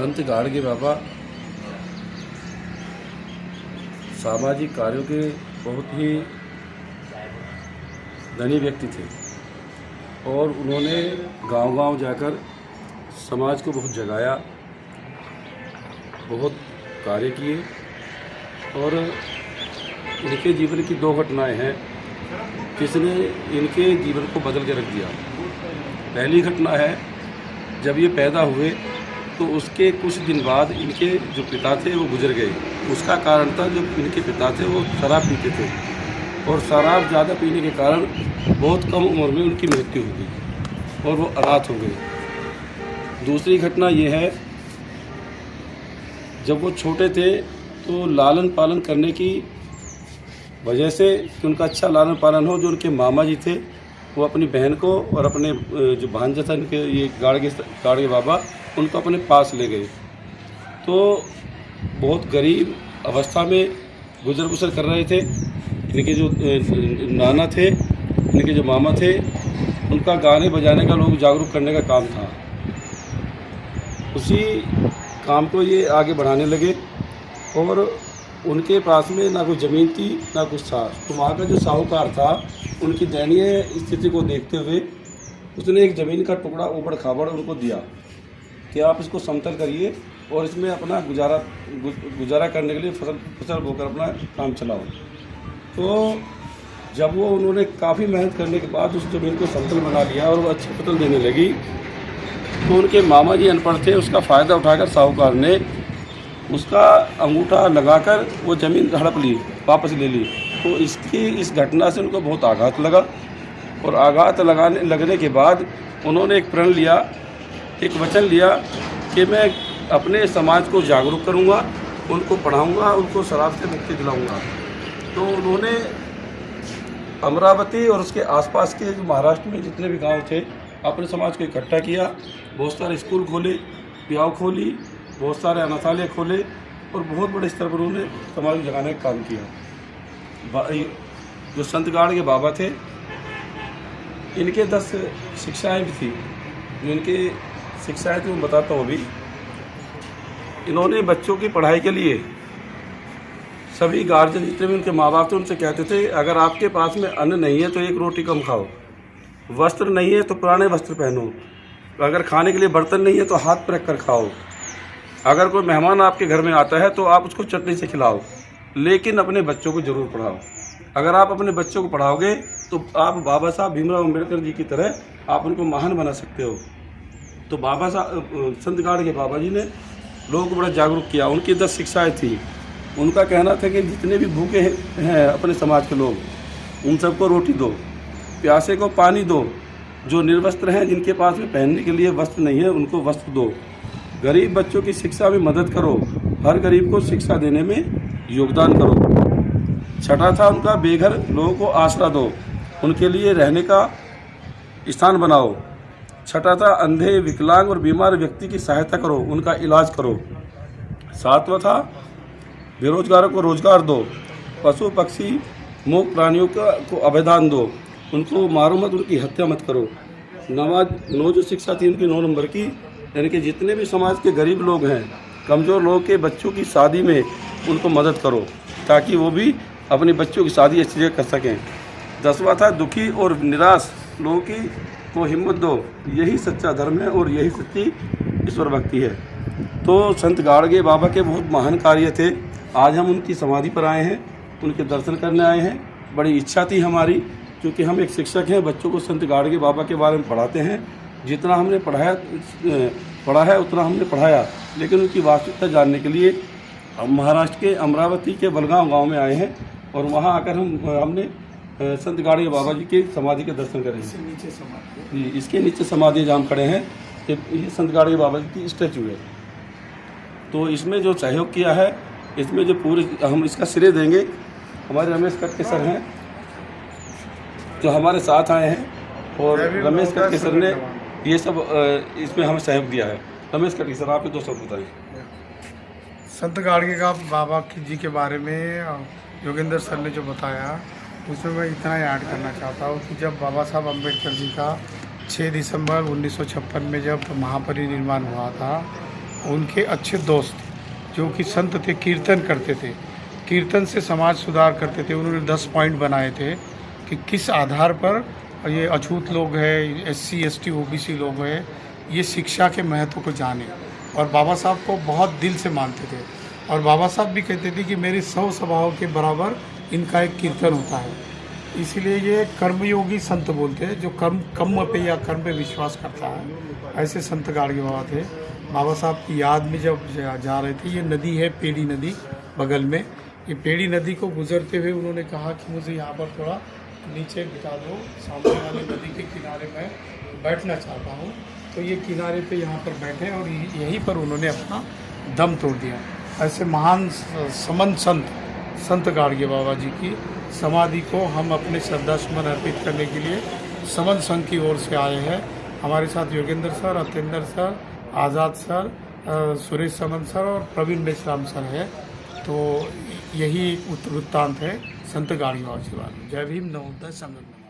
संत गाडगे बाबा सामाजिक कार्यों के बहुत ही धनी व्यक्ति थे और उन्होंने गांव-गांव जाकर समाज को बहुत जगाया, बहुत कार्य किए। और इनके जीवन की दो घटनाएं हैं जिसने इनके जीवन को बदल के रख दिया। पहली घटना है, जब ये पैदा हुए तो उसके कुछ दिन बाद इनके जो पिता थे वो गुजर गए। उसका कारण था, जो इनके पिता थे वो शराब पीते थे और शराब ज़्यादा पीने के कारण बहुत कम उम्र में उनकी मृत्यु हो गई और वो अनाथ हो गए। दूसरी घटना ये है, जब वो छोटे थे तो लालन पालन करने की वजह से कि उनका अच्छा लालन पालन हो, जो उनके मामा जी थे वो अपनी बहन को और अपने जो भांजा था इनके ये गाडगे बाबा, उनको अपने पास ले गए। तो बहुत गरीब अवस्था में गुजर बसर कर रहे थे। इनके जो नाना थे, इनके जो मामा थे, उनका गाने बजाने का, लोग जागरूक करने का काम था। उसी काम को ये आगे बढ़ाने लगे और उनके पास में ना कोई ज़मीन थी ना कुछ था। तो वहाँ का जो साहूकार था, उनकी दयनीय स्थिति को देखते हुए उसने एक ज़मीन का टुकड़ा ऊबड़ खाबड़ उनको दिया कि आप इसको समतल करिए और इसमें अपना गुजारा करने के लिए फसल बोकर अपना काम चलाओ। तो जब वो उन्होंने काफ़ी मेहनत करने के बाद उस ज़मीन को समतल बना लिया और वो अच्छी फसल देने लगी, तो उनके मामा जी अनपढ़ थे। उसका फ़ायदा उठाकर साहूकार ने उसका अंगूठा लगाकर वो ज़मीन हड़प ली, वापस ले ली। तो इस घटना से उनको बहुत आघात लगा और आघात लगने के बाद उन्होंने एक प्रण लिया, एक वचन लिया कि मैं अपने समाज को जागरूक करूंगा, उनको पढ़ाऊंगा, उनको शराब से मुक्ति दिलाऊंगा। तो उन्होंने अमरावती और उसके आसपास के जो महाराष्ट्र में जितने भी गांव थे, अपने समाज को इकट्ठा किया। बहुत सारे स्कूल खोले, ब्याव खोली, बहुत सारे अनाथालय खोले और बहुत बड़े स्तर पर उन्होंने समाज को जगाने का काम किया। जो संत गाडगे बाबा थे, इनके 10 शिक्षाएँ भी थी। जो इनकी शिक्षाएँ थी मैं बताता हूँ अभी। इन्होंने बच्चों की पढ़ाई के लिए सभी गार्जियन जितने भी उनके माँ बाप थे उनसे कहते थे, अगर आपके पास में अन्न नहीं है तो एक रोटी कम खाओ, वस्त्र नहीं है तो पुराने वस्त्र पहनो, अगर खाने के लिए बर्तन नहीं है तो हाथ पर रख कर खाओ, अगर कोई मेहमान आपके घर में आता है तो आप उसको चटनी से खिलाओ, लेकिन अपने बच्चों को ज़रूर पढ़ाओ। अगर आप अपने बच्चों को पढ़ाओगे तो आप बाबा साहब भीमराव अम्बेडकर जी की तरह आप उनको महान बना सकते हो। तो बाबा साहब संत गाडगे बाबा जी ने लोगों को बड़ा जागरूक किया। उनकी 10 शिक्षाएँ थी। उनका कहना था कि जितने भी भूखे हैं अपने समाज के लोग, उन सबको रोटी दो, प्यासे को पानी दो, जो निर्वस्त्र हैं, जिनके पास में पहनने के लिए वस्त्र नहीं है, उनको वस्त्र दो, गरीब बच्चों की शिक्षा में मदद करो, हर गरीब को शिक्षा देने में योगदान करो। छठा था उनका, बेघर लोगों को आसरा दो, उनके लिए रहने का स्थान बनाओ। छठा था, अंधे, विकलांग और बीमार व्यक्ति की सहायता करो, उनका इलाज करो। सातवां था, बेरोजगारों को रोजगार दो, पशु पक्षी मूक प्राणियों को अभयदान दो, उनको मारो मत, उनकी हत्या मत करो। नौ जो शिक्षा थी उनकी 9 नंबर की, यानी कि जितने भी समाज के गरीब लोग हैं, कमज़ोर लोगों के बच्चों की शादी में उनको मदद करो ताकि वो भी अपने बच्चों की शादी अच्छी जगह कर सकें। 10वां था, दुखी और निराश लोगों की को हिम्मत दो, यही सच्चा धर्म है और यही सच्ची ईश्वर भक्ति है। तो संत गाडगे बाबा के बहुत महान कार्य थे। आज हम उनकी समाधि पर आए हैं, उनके दर्शन करने आए हैं। बड़ी इच्छा थी हमारी, क्योंकि हम एक शिक्षक हैं, बच्चों को संत गाडगे बाबा के बारे में पढ़ाते हैं। जितना हमने पढ़ा है उतना हमने पढ़ाया, लेकिन उनकी वास्तविकता जानने के लिए हम महाराष्ट्र के अमरावती के बलगांव गांव में आए हैं और वहां आकर हमने संत गाडगे बाबा जी की समाधि के दर्शन करें। जी, इसके नीचे समाधि जहाँ हम खड़े हैं, ये संत गाडगे बाबा जी की स्टैचू है। तो इसमें जो सहयोग किया है, इसमें जो पूरे हम इसका श्रेय देंगे हमारे रमेश कटके सर हैं, जो हमारे साथ आए हैं। और रमेश कटके सर ने ये सब इसमें हमें सहयोग दिया है। रमेश कटके सर, आप 2 शब्द बताइए। संत गाडगे का बाबा जी के बारे में योगेंद्र सर ने जो बताया, उसमें मैं इतना याद करना चाहता हूँ कि जब बाबा साहब अम्बेडकर जी का 6 दिसंबर 1956 में जब महापरिनिर्वाण हुआ था, उनके अच्छे दोस्त जो कि संत थे, कीर्तन करते थे, कीर्तन से समाज सुधार करते थे। उन्होंने 10 पॉइंट बनाए थे कि किस आधार पर ये अछूत लोग हैं, SC ST OBC लोग हैं, ये शिक्षा के महत्व को जाने। और बाबा साहब को बहुत दिल से मानते थे और बाबा साहब भी कहते थे कि मेरी 100 सभाओं के बराबर इनका एक कीर्तन होता है। इसीलिए ये कर्मयोगी संत बोलते हैं, जो कर्म पे या कर्म पे विश्वास करता है। ऐसे संत गाड़गे बाबा थे। बाबा साहब की याद में जब जा रहे थे, ये नदी है पेड़ी नदी बगल में, ये पेड़ी नदी को गुजरते हुए उन्होंने कहा कि मुझे यहाँ पर थोड़ा नीचे बिता दो, सामने वाले नदी के किनारे में बैठना चाहता हूँ। तो ये किनारे पे यहाँ पर बैठे और यहीं पर उन्होंने अपना दम तोड़ दिया। ऐसे महान समन संत गाड़गे बाबा जी की समाधि को हम अपने श्रद्धासुमन अर्पित करने के लिए समन संघ की ओर से आए हैं। हमारे साथ योगेंद्र सर, अतेंद्र सर, आज़ाद सर, सुरेश समन सर और प्रवीण मेश्राम सर है। तो यही वृत्तांत है संत गाड़गे बाबा जी वाले। जय भीम, नमोदय, संगम।